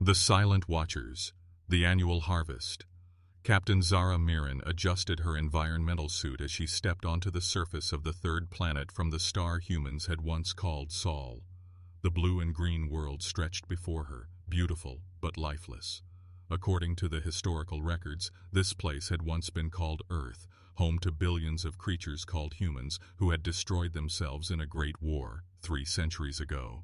The Silent Watchers, the annual harvest. Captain Zara Miran adjusted her environmental suit as she stepped onto the surface of the third planet from the star humans had once called Sol. The blue and green world stretched before her, beautiful but lifeless. According to the historical records, this place had once been called Earth, home to billions of creatures called humans who had destroyed themselves in a great war 3 centuries ago.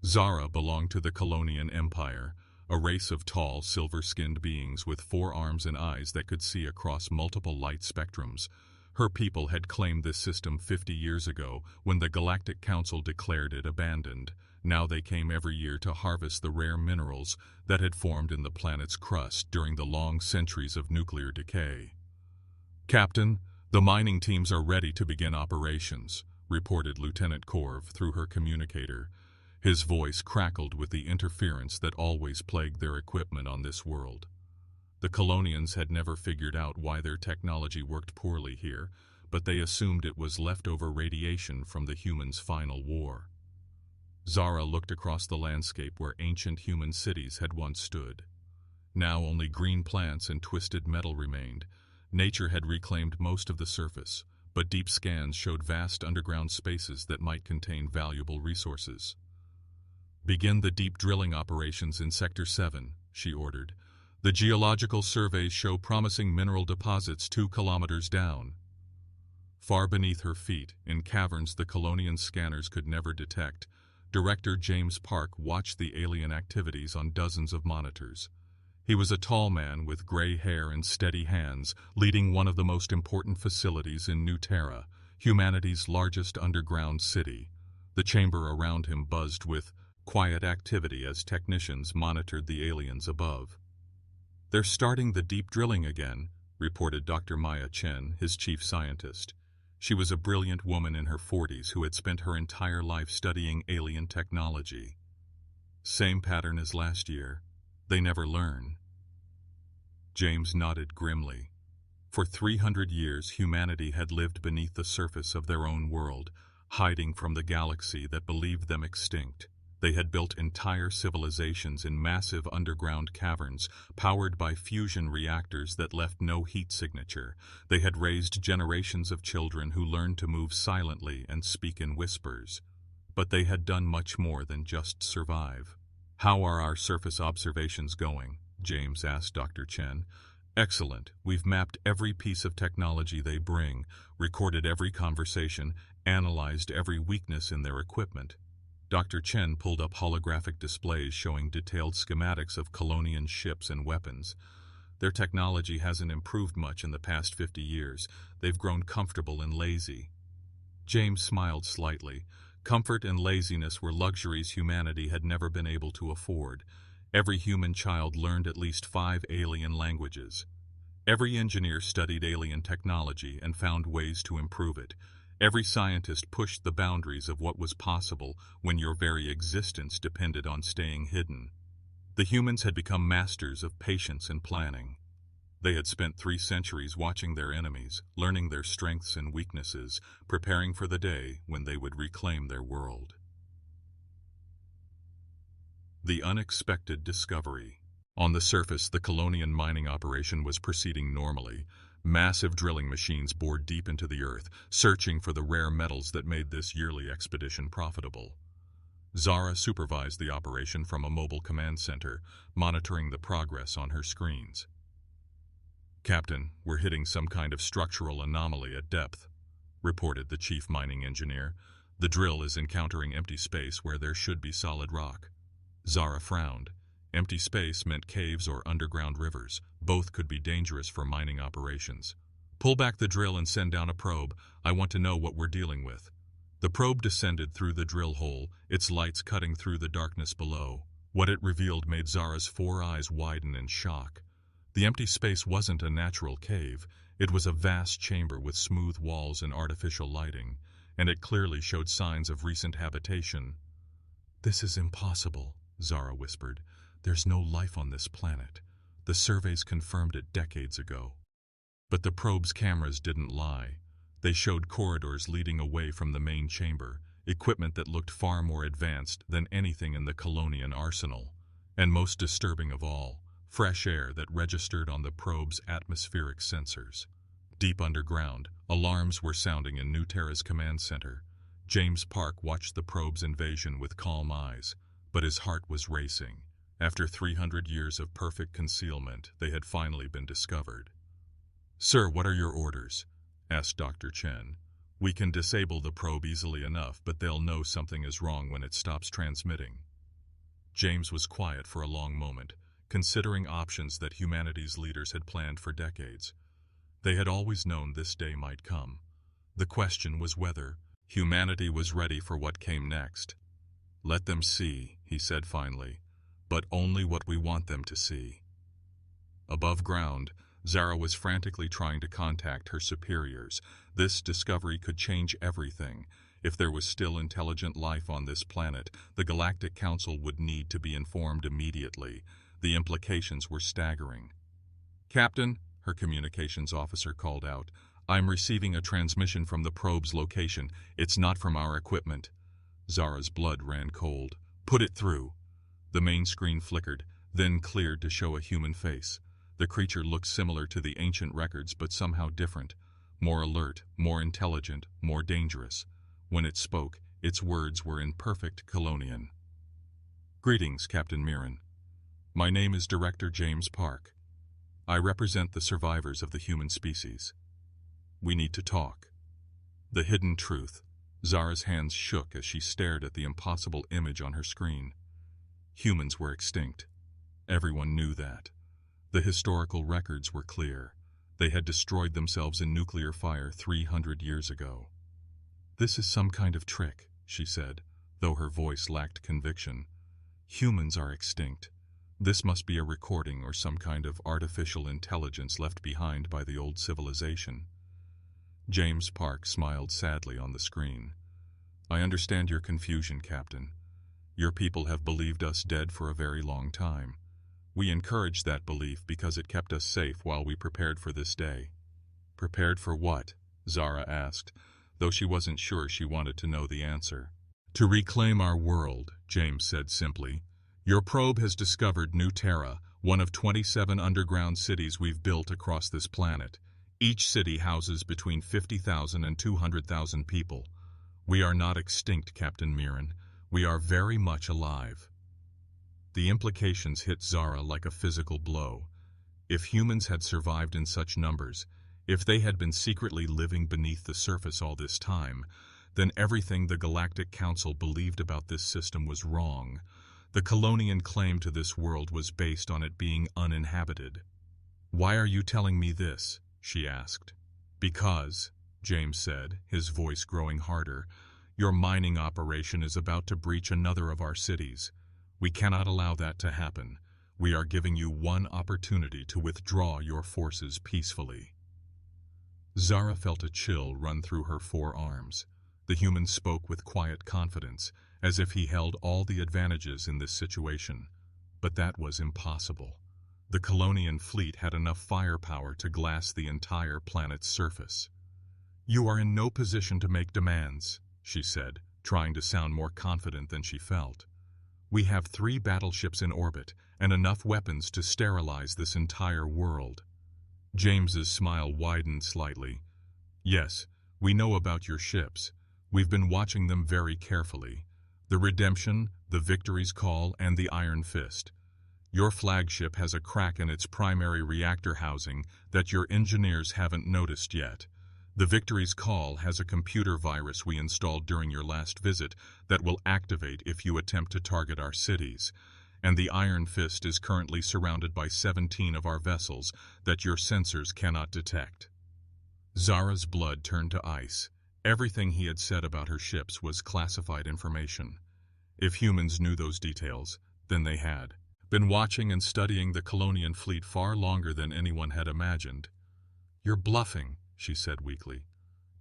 Zara belonged to the Colonian Empire, a race of tall, silver-skinned beings with 4 arms and eyes that could see across multiple light spectrums. Her people had claimed this system 50 years ago when the Galactic Council declared it abandoned. Now they came every year to harvest the rare minerals that had formed in the planet's crust during the long centuries of nuclear decay. "Captain, the mining teams are ready to begin operations," reported Lieutenant Korv through her communicator. His voice crackled with the interference that always plagued their equipment on this world. The Colonians had never figured out why their technology worked poorly here, but they assumed it was leftover radiation from the humans' final war. Zara looked across the landscape where ancient human cities had once stood. Now only green plants and twisted metal remained. Nature had reclaimed most of the surface, but deep scans showed vast underground spaces that might contain valuable resources. "Begin the deep drilling operations in Sector 7, she ordered. "The geological surveys show promising mineral deposits 2 kilometers down." Far beneath her feet, in caverns the Colonian scanners could never detect, Director James Park watched the alien activities on dozens of monitors. He was a tall man with gray hair and steady hands, leading one of the most important facilities in New Terra, humanity's largest underground city. The chamber around him buzzed with quiet activity as technicians monitored the aliens above. "They're starting the deep drilling again," reported Dr. Maya Chen, his chief scientist. She was a brilliant woman in her 40s who had spent her entire life studying alien technology. "Same pattern as last year. They never learn." James nodded grimly. For 300 years, humanity had lived beneath the surface of their own world, hiding from the galaxy that believed them extinct. They had built entire civilizations in massive underground caverns, powered by fusion reactors that left no heat signature. They had raised generations of children who learned to move silently and speak in whispers. But they had done much more than just survive. "How are our surface observations going?" James asked Dr. Chen. "Excellent. We've mapped every piece of technology they bring, recorded every conversation, analyzed every weakness in their equipment." Dr. Chen pulled up holographic displays showing detailed schematics of Colonian ships and weapons. "Their technology hasn't improved much in the past 50 years. They've grown comfortable and lazy." James smiled slightly. Comfort and laziness were luxuries humanity had never been able to afford. Every human child learned at least 5 alien languages. Every engineer studied alien technology and found ways to improve it. Every scientist pushed the boundaries of what was possible when your very existence depended on staying hidden. The humans had become masters of patience and planning. They had spent 3 centuries watching their enemies, learning their strengths and weaknesses, preparing for the day when they would reclaim their world. The unexpected discovery. On the surface, the Colonian mining operation was proceeding normally. Massive drilling machines bored deep into the earth, searching for the rare metals that made this yearly expedition profitable. Zara supervised the operation from a mobile command center, monitoring the progress on her screens. "Captain, we're hitting some kind of structural anomaly at depth," reported the chief mining engineer. "The drill is encountering empty space where there should be solid rock." Zara frowned. Empty space meant caves or underground rivers. Both could be dangerous for mining operations. "Pull back the drill and send down a probe. I want to know what we're dealing with." The probe descended through the drill hole, its lights cutting through the darkness below. What it revealed made Zara's 4 eyes widen in shock. The empty space wasn't a natural cave. It was a vast chamber with smooth walls and artificial lighting, and it clearly showed signs of recent habitation. "This is impossible," Zara whispered. "There's no life on this planet. The surveys confirmed it decades ago." But the probe's cameras didn't lie. They showed corridors leading away from the main chamber, equipment that looked far more advanced than anything in the Colonian arsenal. And most disturbing of all, fresh air that registered on the probe's atmospheric sensors. Deep underground, alarms were sounding in New Terra's command center. James Park watched the probe's invasion with calm eyes, but his heart was racing. After 300 years of perfect concealment, they had finally been discovered. "Sir, what are your orders?" asked Dr. Chen. "We can disable the probe easily enough, but they'll know something is wrong when it stops transmitting." James was quiet for a long moment, considering options that humanity's leaders had planned for decades. They had always known this day might come. The question was whether humanity was ready for what came next. "Let them see," he said finally, "but only what we want them to see." Above ground, Zara was frantically trying to contact her superiors. This discovery could change everything. If there was still intelligent life on this planet, the Galactic Council would need to be informed immediately. The implications were staggering. "Captain," her communications officer called out, "I'm receiving a transmission from the probe's location. It's not from our equipment." Zara's blood ran cold. "Put it through." The main screen flickered, then cleared to show a human face. The creature looked similar to the ancient records, but somehow different. More alert, more intelligent, more dangerous. When it spoke, its words were in perfect Colonian. "Greetings, Captain Mirren. My name is Director James Park. I represent the survivors of the human species. We need to talk." The hidden truth. Zara's hands shook as she stared at the impossible image on her screen. Humans were extinct. Everyone knew that. The historical records were clear. They had destroyed themselves in nuclear fire 300 years ago. "This is some kind of trick," she said, though her voice lacked conviction. "Humans are extinct. This must be a recording or some kind of artificial intelligence left behind by the old civilization." James Park smiled sadly on the screen. "I understand your confusion, Captain. Your people have believed us dead for a very long time. We encouraged that belief because it kept us safe while we prepared for this day." "Prepared for what?" Zara asked, though she wasn't sure she wanted to know the answer. "To reclaim our world," James said simply. "Your probe has discovered New Terra, one of 27 underground cities we've built across this planet. Each city houses between 50,000 and 200,000 people. We are not extinct, Captain Mirren. We are very much alive." The implications hit Zara like a physical blow. If humans had survived in such numbers, if they had been secretly living beneath the surface all this time, then everything the Galactic Council believed about this system was wrong. The Colonian claim to this world was based on it being uninhabited. "Why are you telling me this?" she asked. "Because," James said, his voice growing harder, "your mining operation is about to breach another of our cities. We cannot allow that to happen. We are giving you one opportunity to withdraw your forces peacefully." Zara felt a chill run through her forearms. The human spoke with quiet confidence, as if he held all the advantages in this situation. But that was impossible. The Colonian fleet had enough firepower to glass the entire planet's surface. "You are in no position to make demands," she said, trying to sound more confident than she felt. "We have 3 battleships in orbit, and enough weapons to sterilize this entire world." James's smile widened slightly. "Yes, we know about your ships. We've been watching them very carefully. The Redemption, the Victory's Call, and the Iron Fist. Your flagship has a crack in its primary reactor housing that your engineers haven't noticed yet. The Victory's Call has a computer virus we installed during your last visit that will activate if you attempt to target our cities. And the Iron Fist is currently surrounded by 17 of our vessels that your sensors cannot detect." Zara's blood turned to ice. Everything he had said about her ships was classified information. If humans knew those details, then they had been watching and studying the Colonian fleet far longer than anyone had imagined. "You're bluffing," she said weakly.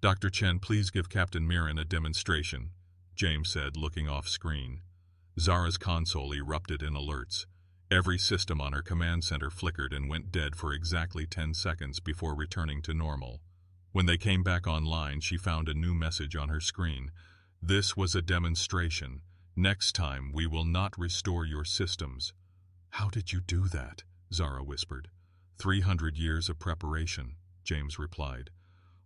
"Dr. Chen, please give Captain Mirren a demonstration," James said, looking off screen. Zara's console erupted in alerts. Every system on her command center flickered and went dead for exactly 10 seconds before returning to normal. When they came back online, she found a new message on her screen. "This was a demonstration. Next time, we will not restore your systems." "How did you do that?" Zara whispered. 300 years of preparation, James replied.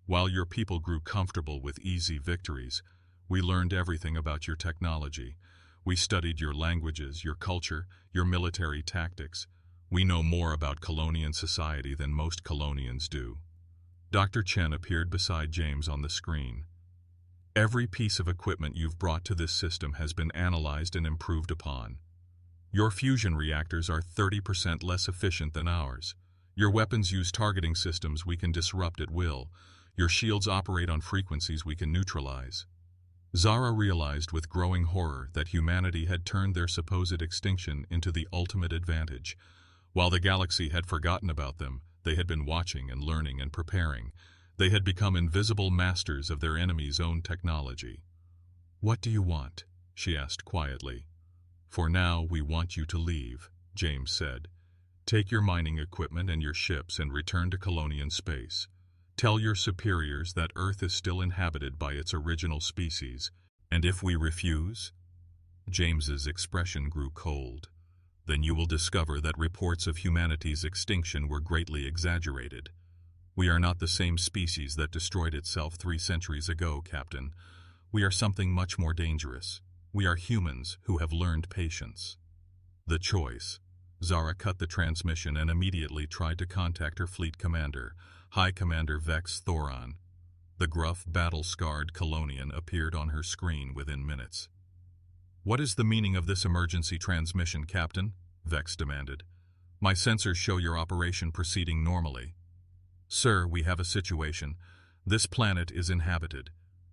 While your people grew comfortable with easy victories, we learned everything about your technology. We studied your languages, your culture, your military tactics. We know more about Colonian society than most Colonians do. Dr. Chen appeared beside James on the screen. Every piece of equipment you've brought to this system has been analyzed and improved upon. Your fusion reactors are 30% less efficient than ours. Your weapons use targeting systems we can disrupt at will. Your shields operate on frequencies we can neutralize. Zara realized with growing horror that humanity had turned their supposed extinction into the ultimate advantage. While the galaxy had forgotten about them, they had been watching and learning and preparing. They had become invisible masters of their enemy's own technology. "What do you want?" she asked quietly. "For now, we want you to leave," James said. "Take your mining equipment and your ships and return to Colonian space. Tell your superiors that Earth is still inhabited by its original species, and if we refuse?" James's expression grew cold. "Then you will discover that reports of humanity's extinction were greatly exaggerated. We are not the same species that destroyed itself 3 centuries ago, Captain. We are something much more dangerous. We are humans who have learned patience." The choice. Zara cut the transmission and immediately tried to contact her fleet commander, High Commander Vex Thoron. The gruff, battle-scarred Colonian appeared on her screen within minutes. "What is the meaning of this emergency transmission, Captain?" Vex demanded. "My sensors show your operation proceeding normally." "Sir, we have a situation. This planet is inhabited.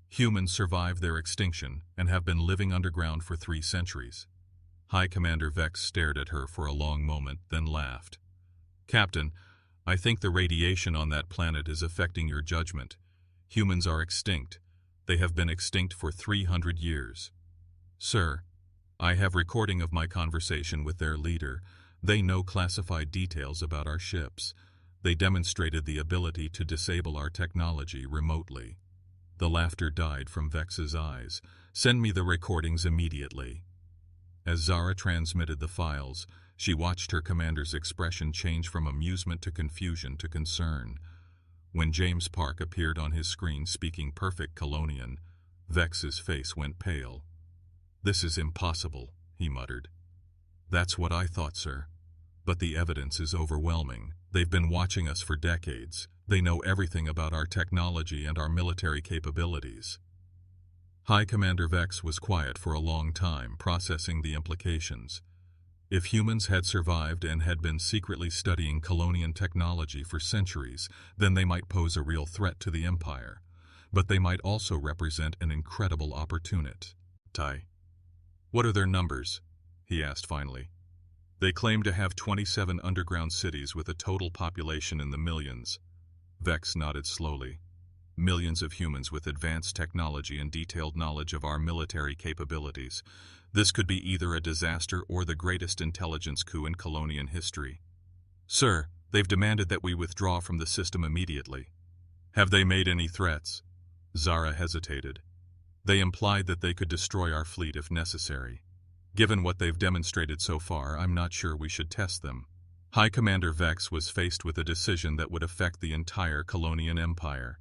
Humans survived their extinction and have been living underground for 3 centuries. High Commander Vex stared at her for a long moment, then laughed. "Captain, I think the radiation on that planet is affecting your judgment. Humans are extinct. They have been extinct for 300 years. Sir, I have recording of my conversation with their leader. They know classified details about our ships. They demonstrated the ability to disable our technology remotely." The laughter died from Vex's eyes. "Send me the recordings immediately." As Zara transmitted the files, she watched her commander's expression change from amusement to confusion to concern. When James Park appeared on his screen speaking perfect Colonian, Vex's face went pale. "This is impossible," he muttered. "That's what I thought, sir. But the evidence is overwhelming. They've been watching us for decades. They know everything about our technology and our military capabilities." High Commander Vex was quiet for a long time, processing the implications. If humans had survived and had been secretly studying Colonian technology for centuries, then they might pose a real threat to the Empire. But they might also represent an incredible opportunity. "What are their numbers?" he asked finally. "They claim to have 27 underground cities with a total population in the millions." Vex nodded slowly. "Millions of humans with advanced technology and detailed knowledge of our military capabilities. This could be either a disaster or the greatest intelligence coup in Colonian history." "Sir, they've demanded that we withdraw from the system immediately." "Have they made any threats?" Zara hesitated. "They implied that they could destroy our fleet if necessary. Given what they've demonstrated so far, I'm not sure we should test them." High Commander Vex was faced with a decision that would affect the entire Colonian Empire.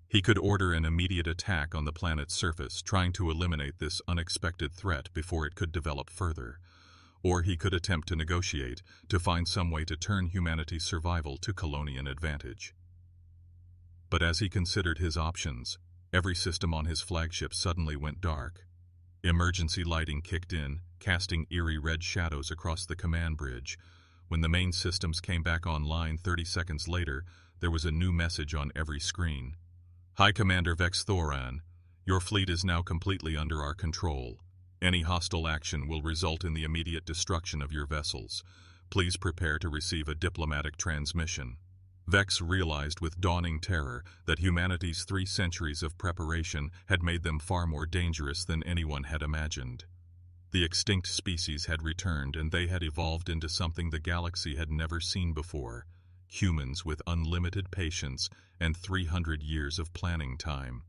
He could order an immediate attack on the planet's surface, trying to eliminate this unexpected threat before it could develop further. Or he could attempt to negotiate, to find some way to turn humanity's survival to Colonian advantage. But as he considered his options, every system on his flagship suddenly went dark. Emergency lighting kicked in, casting eerie red shadows across the command bridge. When the main systems came back online 30 seconds later, there was a new message on every screen. "High Commander Vex Thoron, your fleet is now completely under our control. Any hostile action will result in the immediate destruction of your vessels. Please prepare to receive a diplomatic transmission." Vex realized with dawning terror that humanity's 3 centuries of preparation had made them far more dangerous than anyone had imagined. The extinct species had returned, and they had evolved into something the galaxy had never seen before. Humans with unlimited patience and 300 years of planning time.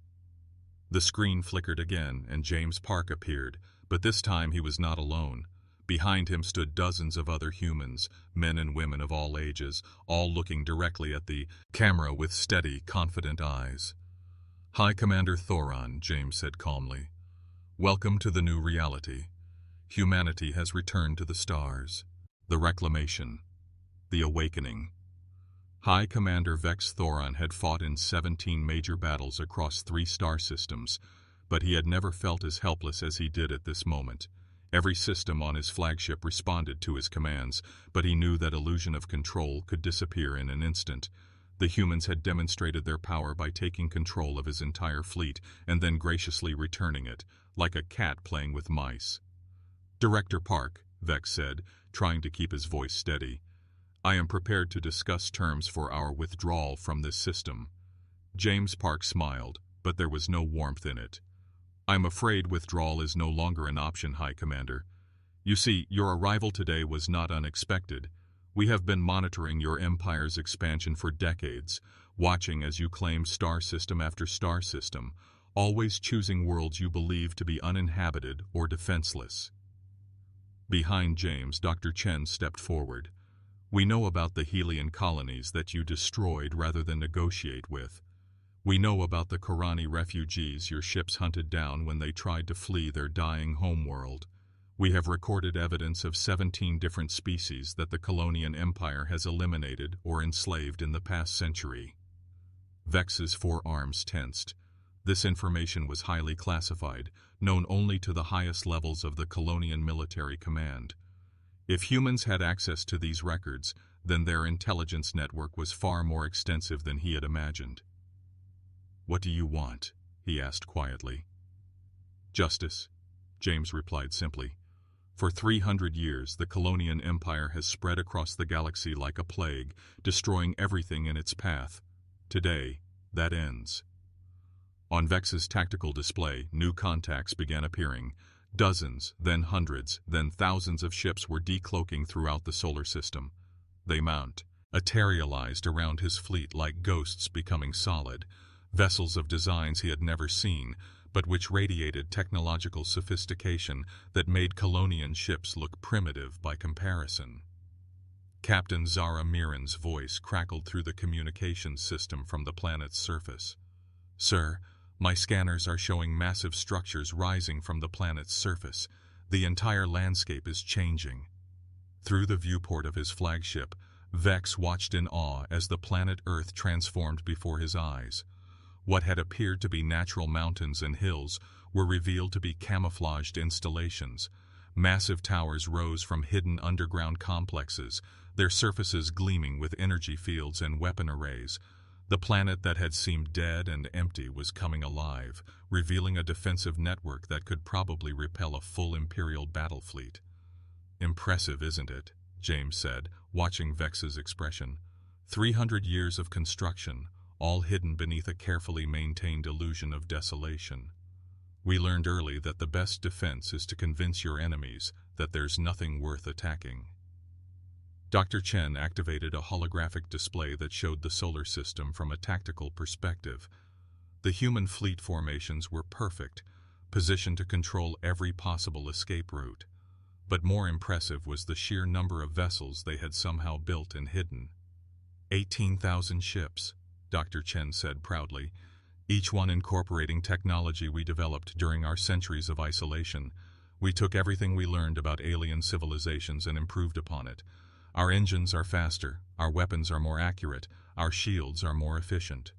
The screen flickered again, and James Park appeared, but this time he was not alone. Behind him stood dozens of other humans, men and women of all ages, all looking directly at the camera with steady, confident eyes. "High Commander Thoron," James said calmly. "Welcome to the new reality. Humanity has returned to the stars. The reclamation. The awakening." High Commander Vex Thoron had fought in 17 major battles across 3 star systems, but he had never felt as helpless as he did at this moment. Every system on his flagship responded to his commands, but he knew that illusion of control could disappear in an instant. The humans had demonstrated their power by taking control of his entire fleet and then graciously returning it, like a cat playing with mice. "Director Park," Vex said, trying to keep his voice steady, "I am prepared to discuss terms for our withdrawal from this system." James Park smiled, but there was no warmth in it. "I'm afraid withdrawal is no longer an option, High Commander. You see, your arrival today was not unexpected. We have been monitoring your empire's expansion for decades, watching as you claim star system after star system, always choosing worlds you believe to be uninhabited or defenseless." Behind James, Dr. Chen stepped forward. "We know about the Helian colonies that you destroyed rather than negotiate with. We know about the Korani refugees your ships hunted down when they tried to flee their dying homeworld. We have recorded evidence of 17 different species that the Colonian Empire has eliminated or enslaved in the past century." Vex's forearms tensed. This information was highly classified, known only to the highest levels of the Colonian military command. If humans had access to these records, then their intelligence network was far more extensive than he had imagined. "What do you want?" he asked quietly. "Justice," James replied simply. "For 300 years, the Colonian Empire has spread across the galaxy like a plague, destroying everything in its path. Today, that ends." On Vex's tactical display, new contacts began appearing. Dozens, then hundreds, then thousands of ships were decloaking throughout the solar system. They materialized around his fleet like ghosts becoming solid, vessels of designs he had never seen, but which radiated technological sophistication that made Colonian ships look primitive by comparison. Captain Zara Miran's voice crackled through the communications system from the planet's surface. "Sir, my scanners are showing massive structures rising from the planet's surface. The entire landscape is changing." Through the viewport of his flagship, Vex watched in awe as the planet Earth transformed before his eyes. What had appeared to be natural mountains and hills were revealed to be camouflaged installations. Massive towers rose from hidden underground complexes, their surfaces gleaming with energy fields and weapon arrays. The planet that had seemed dead and empty was coming alive, revealing a defensive network that could probably repel a full Imperial battle fleet. "Impressive, isn't it?" James said, watching Vex's expression. 300 years of construction, all hidden beneath a carefully maintained illusion of desolation. We learned early that the best defense is to convince your enemies that there's nothing worth attacking. Dr. Chen activated a holographic display that showed the solar system from a tactical perspective. The human fleet formations were perfect, positioned to control every possible escape route. But more impressive was the sheer number of vessels they had somehow built and hidden. 18,000 ships, Dr. Chen said proudly, each one incorporating technology we developed during our centuries of isolation. We took everything we learned about alien civilizations and improved upon it. Our engines are faster, our weapons are more accurate, our shields are more efficient.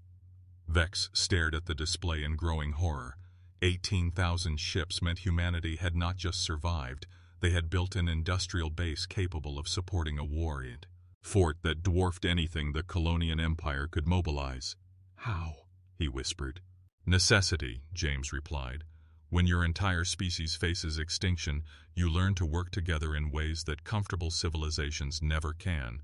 Vex stared at the display in growing horror. 18,000 ships meant humanity had not just survived, they had built an industrial base capable of supporting a warrior fort that dwarfed anything the Colonian Empire could mobilize. "How?" he whispered. "Necessity," James replied. "When your entire species faces extinction, you learn to work together in ways that comfortable civilizations never can.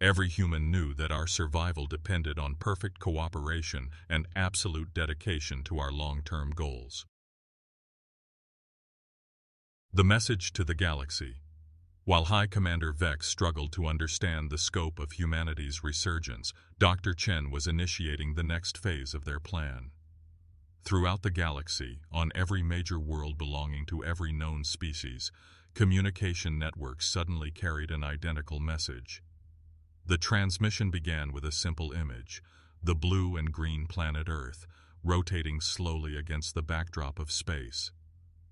Every human knew that our survival depended on perfect cooperation and absolute dedication to our long-term goals." The message to the galaxy. While High Commander Vex struggled to understand the scope of humanity's resurgence, Dr. Chen was initiating the next phase of their plan. Throughout the galaxy, on every major world belonging to every known species, communication networks suddenly carried an identical message. The transmission began with a simple image, the blue and green planet Earth, rotating slowly against the backdrop of space.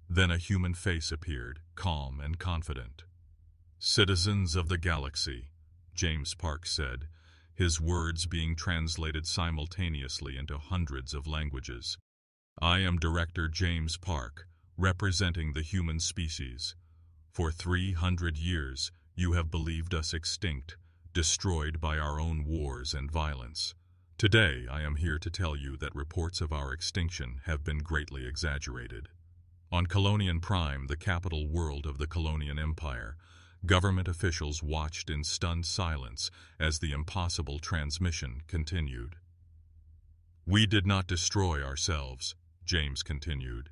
Then a human face appeared, calm and confident. "Citizens of the galaxy," James Park said, his words being translated simultaneously into hundreds of languages. "I am Director James Park, representing the human species. For 300 years, you have believed us extinct, destroyed by our own wars and violence. Today, I am here to tell you that reports of our extinction have been greatly exaggerated. On Colonian Prime, the capital world of the Colonian Empire, government officials watched in stunned silence as the impossible transmission continued. We did not destroy ourselves," James continued.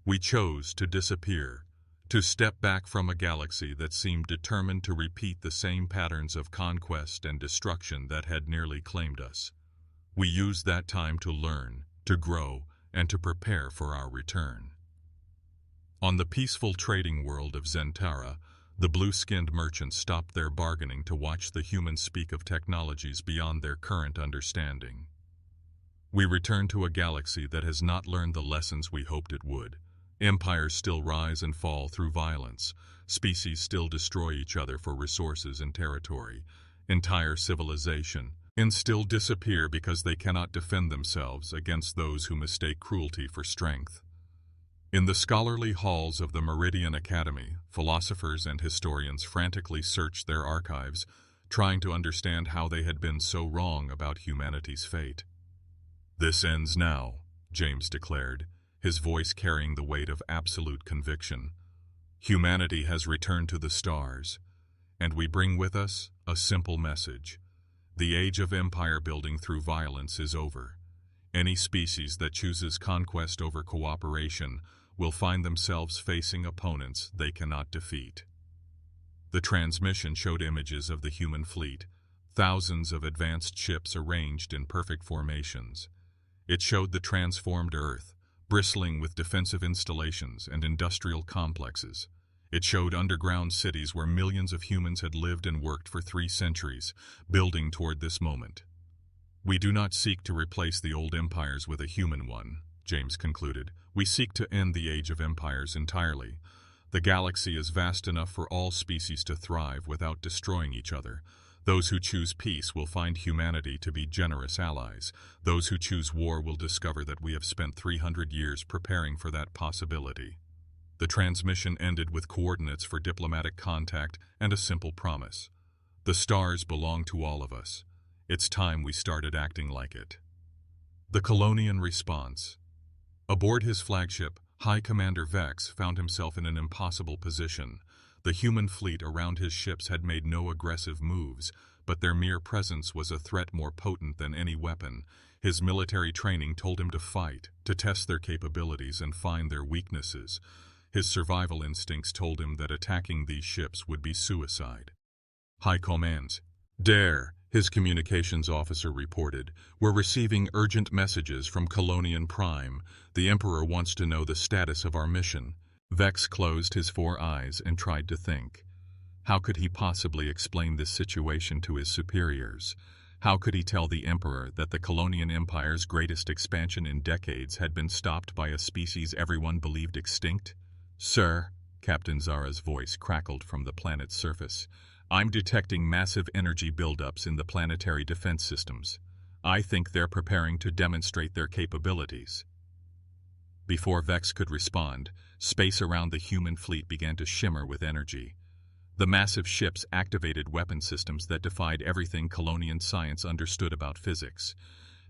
"We chose to disappear, to step back from a galaxy that seemed determined to repeat the same patterns of conquest and destruction that had nearly claimed us. We used that time to learn, to grow, and to prepare for our return." On the peaceful trading world of Zentara, the blue-skinned merchants stopped their bargaining to watch the humans speak of technologies beyond their current understanding. "We return to a galaxy that has not learned the lessons we hoped it would. Empires still rise and fall through violence. Species still destroy each other for resources and territory. Entire civilization and still disappear because they cannot defend themselves against those who mistake cruelty for strength." In the scholarly halls of the Meridian Academy, philosophers and historians frantically searched their archives, trying to understand how they had been so wrong about humanity's fate. "This ends now," James declared, his voice carrying the weight of absolute conviction. "Humanity has returned to the stars, and we bring with us a simple message. The age of empire building through violence is over. Any species that chooses conquest over cooperation will find themselves facing opponents they cannot defeat." The transmission showed images of the human fleet, thousands of advanced ships arranged in perfect formations. It showed the transformed Earth, bristling with defensive installations and industrial complexes. It showed underground cities where millions of humans had lived and worked for 3 centuries, building toward this moment. "We do not seek to replace the old empires with a human one," James concluded. "We seek to end the age of empires entirely. The galaxy is vast enough for all species to thrive without destroying each other. Those who choose peace will find humanity to be generous allies. Those who choose war will discover that we have spent 300 years preparing for that possibility." The transmission ended with coordinates for diplomatic contact and a simple promise. "The stars belong to all of us. It's time we started acting like it." The Colonian response. Aboard his flagship, High Commander Vex found himself in an impossible position. The human fleet around his ships had made no aggressive moves, but their mere presence was a threat more potent than any weapon. His military training told him to fight, to test their capabilities and find their weaknesses. His survival instincts told him that attacking these ships would be suicide. "High Commands, Dare," his communications officer reported, "we're receiving urgent messages from Colonian Prime. The Emperor wants to know the status of our mission." Vex closed his 4 eyes and tried to think. How could he possibly explain this situation to his superiors? How could he tell the Emperor that the Colonian Empire's greatest expansion in decades had been stopped by a species everyone believed extinct? "Sir," Captain Zara's voice crackled from the planet's surface, "I'm detecting massive energy buildups in the planetary defense systems. I think they're preparing to demonstrate their capabilities." Before Vex could respond, space around the human fleet began to shimmer with energy. The massive ships activated weapon systems that defied everything Colonian science understood about physics.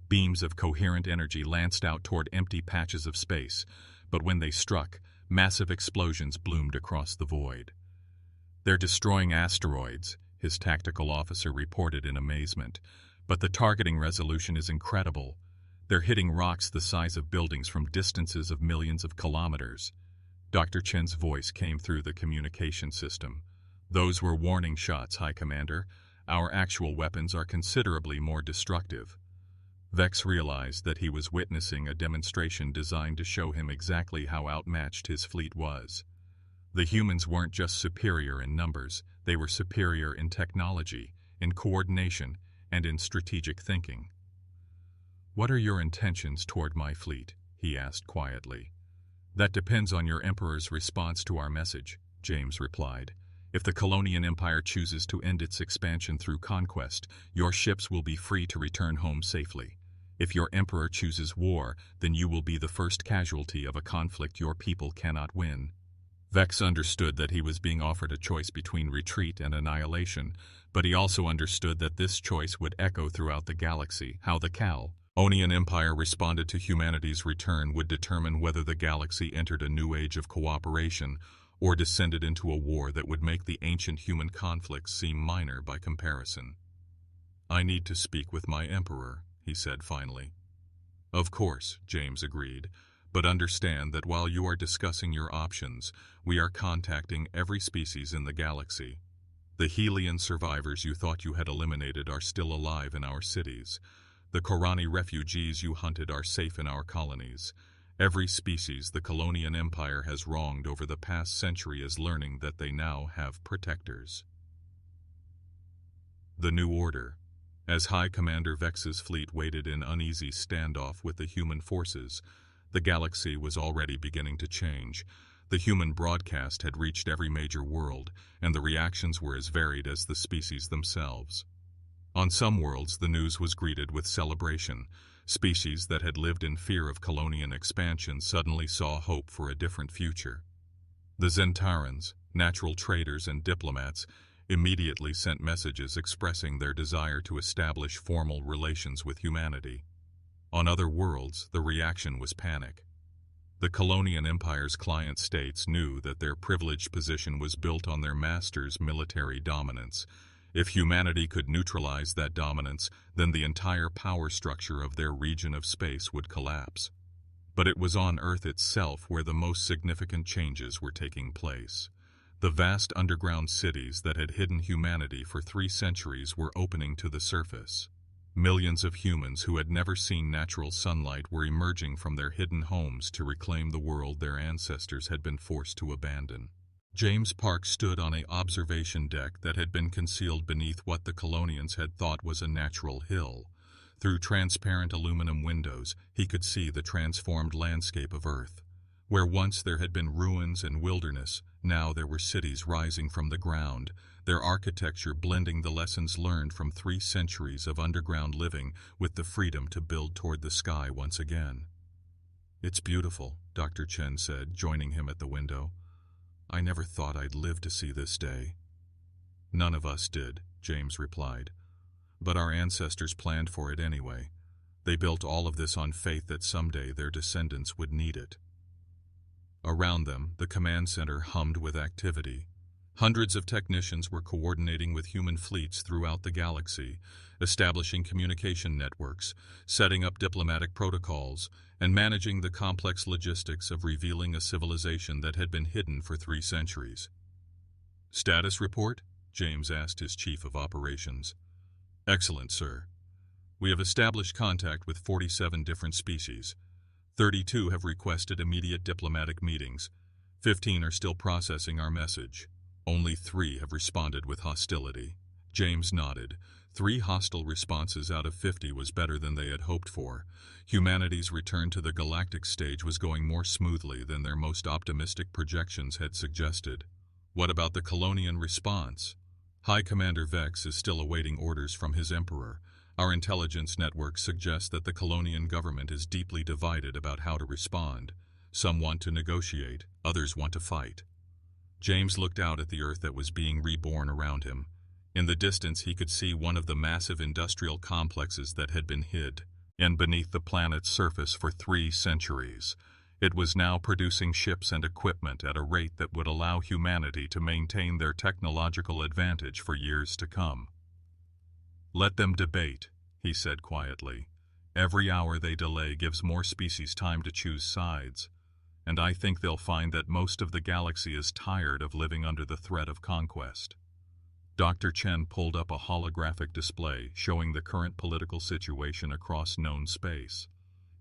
Beams of coherent energy lanced out toward empty patches of space, but when they struck, massive explosions bloomed across the void. "They're destroying asteroids," his tactical officer reported in amazement, "but the targeting resolution is incredible. They're hitting rocks the size of buildings from distances of millions of kilometers." Dr. Chen's voice came through the communication system. "Those were warning shots, High Commander. Our actual weapons are considerably more destructive." Vex realized that he was witnessing a demonstration designed to show him exactly how outmatched his fleet was. The humans weren't just superior in numbers, they were superior in technology, in coordination, and in strategic thinking. "What are your intentions toward my fleet?" he asked quietly. "That depends on your Emperor's response to our message," James replied. "If the Colonian Empire chooses to end its expansion through conquest, your ships will be free to return home safely. If your Emperor chooses war, then you will be the first casualty of a conflict your people cannot win." Vex understood that he was being offered a choice between retreat and annihilation, but he also understood that this choice would echo throughout the galaxy. How the Colonian Empire responded to humanity's return would determine whether the galaxy entered a new age of cooperation or descended into a war that would make the ancient human conflicts seem minor by comparison. "I need to speak with my Emperor," he said finally. "Of course," James agreed, "but understand that while you are discussing your options, we are contacting every species in the galaxy. The Helian survivors you thought you had eliminated are still alive in our cities. The Korani refugees you hunted are safe in our colonies. Every species the Colonian Empire has wronged over the past century is learning that they now have protectors." The New Order. As High Commander Vex's fleet waited in uneasy standoff with the human forces, the galaxy was already beginning to change. The human broadcast had reached every major world, and the reactions were as varied as the species themselves. On some worlds, the news was greeted with celebration. Species that had lived in fear of Colonian expansion suddenly saw hope for a different future. The Zentarans, natural traders and diplomats, immediately sent messages expressing their desire to establish formal relations with humanity. On other worlds, the reaction was panic. The Colonian Empire's client states knew that their privileged position was built on their master's military dominance. If humanity could neutralize that dominance, then the entire power structure of their region of space would collapse. But it was on Earth itself where the most significant changes were taking place. The vast underground cities that had hidden humanity for 3 centuries were opening to the surface. Millions of humans who had never seen natural sunlight were emerging from their hidden homes to reclaim the world their ancestors had been forced to abandon. James Park stood on an observation deck that had been concealed beneath what the Colonians had thought was a natural hill. Through transparent aluminum windows, he could see the transformed landscape of Earth. Where once there had been ruins and wilderness, now there were cities rising from the ground, their architecture blending the lessons learned from 3 centuries of underground living with the freedom to build toward the sky once again. "It's beautiful," Dr. Chen said, joining him at the window. "I never thought I'd live to see this day." "None of us did," James replied. "But our ancestors planned for it anyway. They built all of this on faith that someday their descendants would need it." Around them, the command center hummed with activity. Hundreds of technicians were coordinating with human fleets throughout the galaxy, establishing communication networks, setting up diplomatic protocols, and managing the complex logistics of revealing a civilization that had been hidden for 3 centuries. "Status report?" James asked his chief of operations. "Excellent, sir. We have established contact with 47 different species. 32 have requested immediate diplomatic meetings. 15 are still processing our message. Only 3 have responded with hostility." James nodded. 3 hostile responses out of 50 was better than they had hoped for. Humanity's return to the galactic stage was going more smoothly than their most optimistic projections had suggested. "What about the Colonian response?" "High Commander Vex is still awaiting orders from his Emperor. Our intelligence network suggests that the Colonian government is deeply divided about how to respond. Some want to negotiate, others want to fight." James looked out at the Earth that was being reborn around him. In the distance he could see one of the massive industrial complexes that had been hid beneath the planet's surface for 3 centuries. It was now producing ships and equipment at a rate that would allow humanity to maintain their technological advantage for years to come. "Let them debate," he said quietly. "Every hour they delay gives more species time to choose sides. And I think they'll find that most of the galaxy is tired of living under the threat of conquest." Dr. Chen pulled up a holographic display showing the current political situation across known space.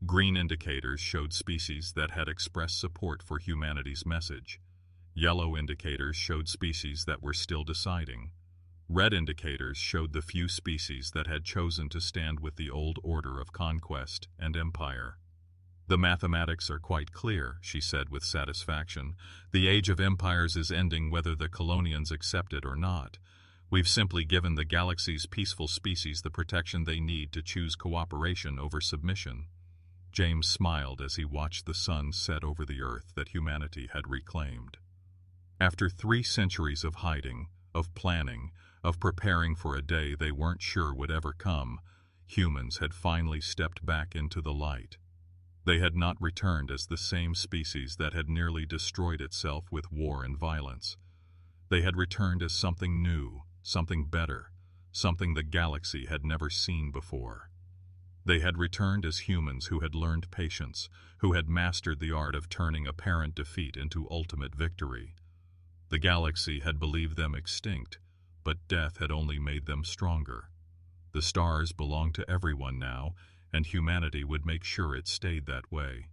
Green indicators showed species that had expressed support for humanity's message. Yellow indicators showed species that were still deciding. Red indicators showed the few species that had chosen to stand with the old order of conquest and empire. "The mathematics are quite clear," she said with satisfaction. "The age of empires is ending whether the colonians accept it or not. We've simply given the galaxy's peaceful species the protection they need to choose cooperation over submission." James smiled as he watched the sun set over the Earth that humanity had reclaimed. After 3 centuries of hiding, of planning, of preparing for a day they weren't sure would ever come, humans had finally stepped back into the light. They had not returned as the same species that had nearly destroyed itself with war and violence. They had returned as something new, something better, something the galaxy had never seen before. They had returned as humans who had learned patience, who had mastered the art of turning apparent defeat into ultimate victory. The galaxy had believed them extinct, but death had only made them stronger. The stars belonged to everyone now, and humanity would make sure it stayed that way.